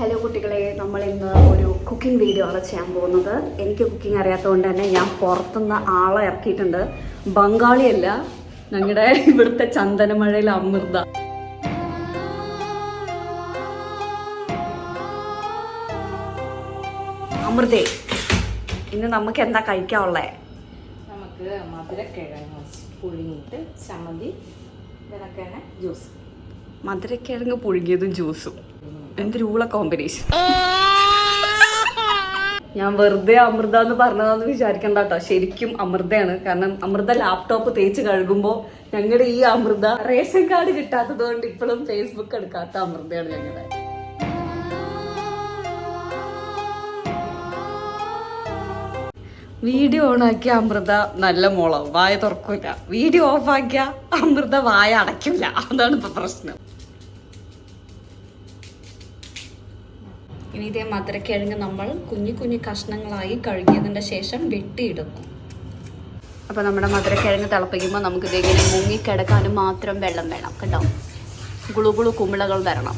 Hello കുട്ടികളെ, നമ്മൾ ഇന്ന് ഒരു കുക്കിംഗ് വീഡിയോ ആണ് ചെയ്യാൻ പോകുന്നത്. എനിക്ക് കുക്കിംഗ് അറിയാത്തതുകൊണ്ട് തന്നെ ഞാൻ പുറത്തുനിന്ന് ആളെ ഇറക്കിയിട്ടുണ്ട്. ബംഗാളിയല്ല, ഞങ്ങളുടെ ഇവിടുത്തെ ചന്ദനമഴയിലെ അമൃത. അമൃതേ, ഇന്ന് നമുക്ക് എന്താ കഴിക്കാനുള്ളേ? നമുക്ക് മധുരക്കിഴങ്ങ് പുഴുങ്ങിയിട്ട് ചമ്മന്തി, ഇതൊക്കെയാണ് ജ്യൂസ്. മധുരക്കിഴങ്ങ് പുഴുങ്ങിയതും ജ്യൂസും എന്തൊരുള്ള കോമ്പിനേഷൻ. ഞാൻ വെറുതെ അമൃത എന്ന് പറഞ്ഞതാന്ന് വിചാരിക്കണ്ട കേട്ടോ, ശരിക്കും അമൃതയാണ്. കാരണം അമൃത ലാപ്ടോപ്പ് തേച്ച് കഴുകുമ്പോ ഞങ്ങളുടെ ഈ അമൃത റേഷൻ കാർഡ് കിട്ടാത്തത് കൊണ്ട് ഇപ്പോഴും ഫേസ്ബുക്ക് എടുക്കാത്ത അമൃതയാണ് ഞങ്ങളുടെ. വീഡിയോ ഓൺ ആക്കിയ അമൃത നല്ല മോളോ വായ തുറക്കൂല, വീഡിയോ ഓഫ് ആക്കിയ അമൃത വായ അടയ്ക്കില്ല. അതാണ് ഇപ്പൊ പ്രശ്നം. ഇനി ഇതേ മധുരക്കിഴങ്ങ് നമ്മൾ കുഞ്ഞു കുഞ്ഞു കഷ്ണങ്ങളായി കഴുകിയതിൻ്റെ ശേഷം വെട്ടിയിടുന്നു. അപ്പോൾ നമ്മുടെ മധുരക്കിഴങ്ങ് തിളപ്പിക്കുമ്പോൾ നമുക്ക് ഇതിങ്ങനെ മുങ്ങിക്കിടക്കാനും മാത്രം വെള്ളം വേണം കേട്ടോ. ഗുളുഗുളു കുമിളകൾ വരണം.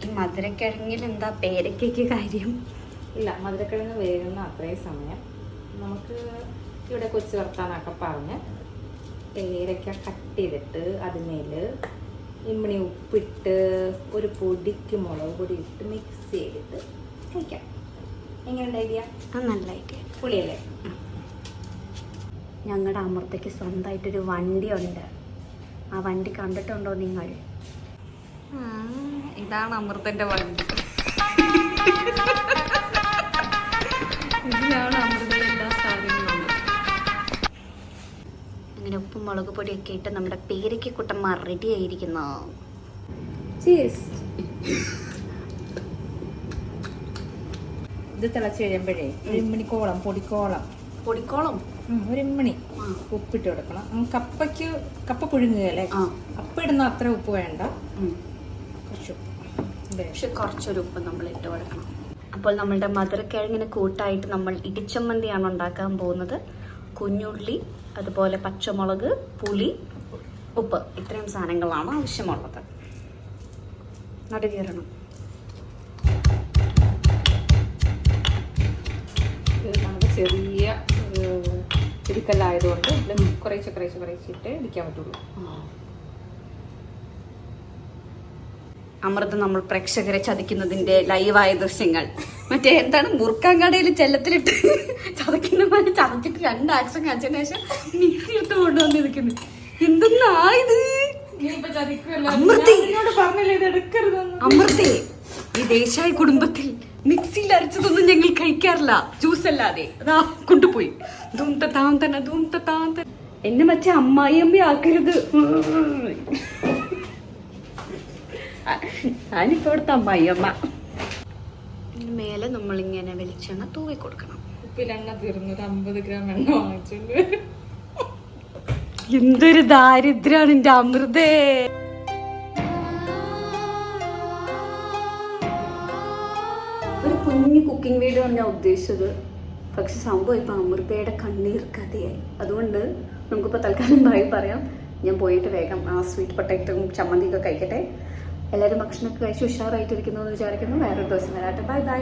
ഈ മധുരക്കിഴങ്ങിൽ എന്താ പേരയ്ക്കയ്ക്ക് കാര്യം? ഇല്ല, മധുരക്കിഴങ്ങ് വേകുന്ന അത്രയും സമയം നമുക്ക് ഇവിടെ കൊച്ചു വർത്താനൊക്കെ പറഞ്ഞ് പേരയ്ക്ക കട്ട് ചെയ്തിട്ട് അതിന്മേൽ ഇമ്മിണി ഉപ്പിട്ട് ഒരു പൊടിക്ക് മുളക് പൊടി ഇട്ട് മിക്സ് ചെയ്തിട്ട് കഴിക്കാം. എങ്ങനെയുണ്ട് ഐഡിയ? നല്ല ഐഡിയ. പുളിയല്ലേ? ഞങ്ങളുടെ അമൃതയ്ക്ക് സ്വന്തമായിട്ടൊരു വണ്ടിയുണ്ട്. ആ വണ്ടി കണ്ടിട്ടുണ്ടോ നിങ്ങൾ? ഇതാണ് അമൃതന്റെ വണ്ടി. ഇതിലാണ് അമൃതയുടെ എല്ലാ സാധനങ്ങളും. അങ്ങനെ ഉപ്പും മുളക് പൊടിയൊക്കെ ഇട്ട് നമ്മുടെ പേരയ്ക്ക് കുട്ടന്മാർ റെഡി ആയിരിക്കുന്നു. ഇത് തിളച്ച് കഴിയുമ്പോഴേ ഒരു ഇമ്മിണിക്കോളം പൊടിക്കോളം ഒരു ഇമ്മിണി ഉപ്പിട്ട് കൊടുക്കണം. കപ്പ പുഴുങ്ങുകയല്ലേ, കപ്പ ഇടുന്ന അത്ര ഉപ്പ് വേണ്ട, പക്ഷെ കുറച്ചൊരു ഉപ്പ് നമ്മൾ ഇട്ട് കൊടുക്കണം. അപ്പോൾ നമ്മളുടെ മധുരക്കിഴങ്ങിന് കൂട്ടായിട്ട് നമ്മൾ ഇടിച്ചമ്മന്തിയാണ് ഉണ്ടാക്കാൻ പോകുന്നത്. കുഞ്ഞുള്ളി, അതുപോലെ പച്ചമുളക്, പുളി, ഉപ്പ്, ഇത്രയും സാധനങ്ങളാണ് ആവശ്യമുള്ളത്. നടുകീറണം. നമുക്ക് ചെറിയ ഇടിക്കല്ലായതുകൊണ്ട് കുറേശ്ശെ ഇട്ട് ഇടിക്കാൻ പറ്റുള്ളൂ. അമൃത നമ്മൾ പ്രേക്ഷകരെ ചതിക്കുന്നതിന്റെ ലൈവായ ദൃശ്യങ്ങൾ. മറ്റേ എന്താണ് മുറുക്കാങ്കടയിൽ ചെല്ലത്തിലിട്ട് ചതക്കുന്ന പോലെ ചതച്ചിട്ട് 2 ആക്ഷൻ കാണിച്ചതിന് ശേഷം മിക്സി ഇട്ട് കൊണ്ടുവന്നിരിക്കുന്നു. എന്തെന്നാ ഇത്? അമൃതേ, ഈ ദേശായി കുടുംബത്തിൽ മിക്സിയിൽ അരച്ചതൊന്നും ഞങ്ങൾ കഴിക്കാറില്ല, ജ്യൂസ് അല്ലാതെ. അതാ കൊണ്ടുപോയി. എന്നെ മറ്റേ അമ്മായി ആക്കരുത്. ഞാനിപ്പോ ഇവിടുത്തെ അമ്മായിയമ്മ. മേലെ നമ്മളിങ്ങനെ വെളിച്ചെണ്ണ തൂവി കൊടുക്കണം. ഉപ്പിലെണ്ണ തീർന്നു, 50 ഗ്രാം എണ്ണ വാങ്ങിച്ചിട്ടുണ്ട്. എന്തൊരു ദാരിദ്ര്യാണ് എന്റെ അമൃതേ. ഒരു കുഞ്ഞു കുക്കിംഗ് വീഡിയോ ആണ് ഞാൻ ഉദ്ദേശിച്ചത്. പക്ഷെ സംഭവം ഇപ്പൊ അമൃതയുടെ കണ്ണീർ കഥയായി. അതുകൊണ്ട് നമുക്കിപ്പോ തൽക്കാലം ബായി പറയാം. ഞാൻ പോയിട്ട് വേഗം ആ സ്വീറ്റ് പൊട്ടറ്റോയും ചമ്മന്തിയൊക്കെ കഴിക്കട്ടെ. എല്ലാവരും ഭക്ഷണമൊക്കെ കഴിച്ച് ഉഷാറായിട്ടിരിക്കുന്നു എന്ന് വിചാരിക്കുന്നു. വേറൊരു ദിവസം വരാട്ടെ. Bye bye.